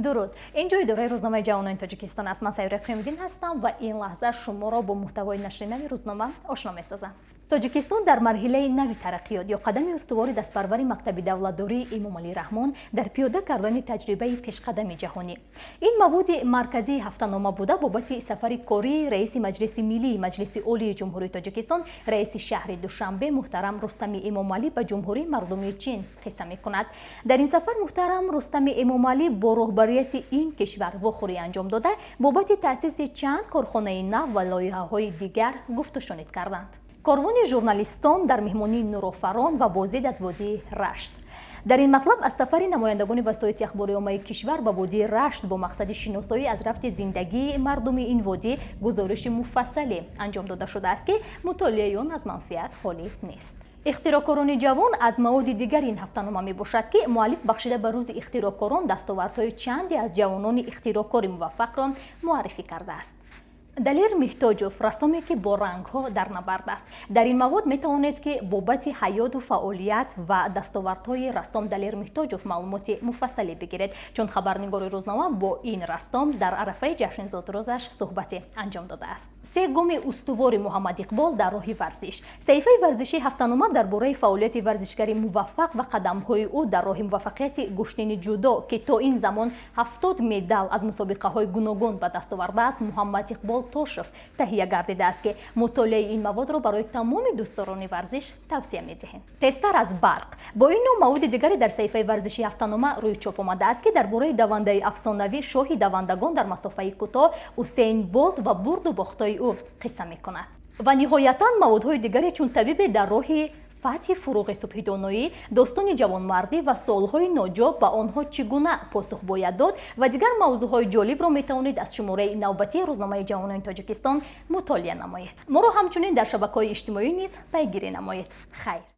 درود. اینجوری دوره روزنامه جوانان تاجیکستان است. من سایره قیمدین هستم و این لحظه شما را با محتوای نشر نوی روزنامه آشنا می‌سازم. تاجیکستان در مرحله نوی ترقیات یا قدم استوار دستپروری مکتب دولتداری امام علی رحمان در پیاده کردن تجربه پیشقدم جهانی. این موضوع مرکزی هفته‌نامه بوده بابت سفر کاری رئیس مجلس ملی مجلس عالی جمهوری تاجیکستان رئیس شهر دوشنبه محترم رستم امام علی به جمهوری مردمی چین قصه می‌کند. در این سفر محترم رستم امام علی با رهبریت این کشور واخوری انجام داده بابت تأسیس چند کارخانه نو و لایحه‌های دیگر گفت و شنید کردند. کاروان ژورنالیستان در مهمانی نورافران و بازدید از وادی رشت. در این مطلب از سفر نمایندگان وسایط اخباری عامه کشور به وادی رشت با مقصد شناسایی از رفت زندگی مردم این وادی گزارش مفصلی انجام داده شده است که مطالعه آن از منفعت خالی نیست. اختراعکاران جوان از مواد دیگر این هفته‌نامه می باشد که مؤلف بخشیده به روز اختراعکاران دستاوردهای چندی از جوانان اختراعکار موفق را معرفی کرده است. دلیر محتاجوف رسامی که با رنگ‌ها در نبرد است. در این مواد می توانید که بابت حیات و فعالیت و دستاوردهای رسام دلیر محتاجوف معلومات مفصلی بگیرید، چون خبرنگار روزنامه با این رسام در عرفه جشن زادروزش صحبت انجام داده است. سه گام استوار محمد اقبال در راه ورزش. صحیفه ورزشی هفته‌نامه درباره فعالیت ورزشکاری موفق و قدم‌های او در راه موفقیت گشتن جودو که تا این زمان 70 مدال از مسابقه‌های گوناگون به دست آورده است محمد اقبال توشف تهیه گردیده است که مطالعه این مواد را برای تمام دوستداران ورزش توصیه می‌دهیم. تستر از برق. با این نوع مواد دیگری در صحیفه ورزشی هفته‌نامه روی چاپ آمده است که درباره دونده افسانه‌ای شاهی دوندگان در مسافه کوتاه حسین بولت و برد و باخت‌های او قصه می‌کند. و نهایتاً موادهای دیگری چون طبیب در راه فتح فروغ صبحیدانایی، داستان جوانمردی و سوالهای ناجواب به آنها چگونه پاسخ باید داد و دیگر موضوعهای جالب را میتوانید از شماره نوبتی روزنامه جوانان تاجیکستان مطالعه نمایید. ما را همچنین در شبکه‌های اجتماعی نیز پیگیری نمایید. خیر.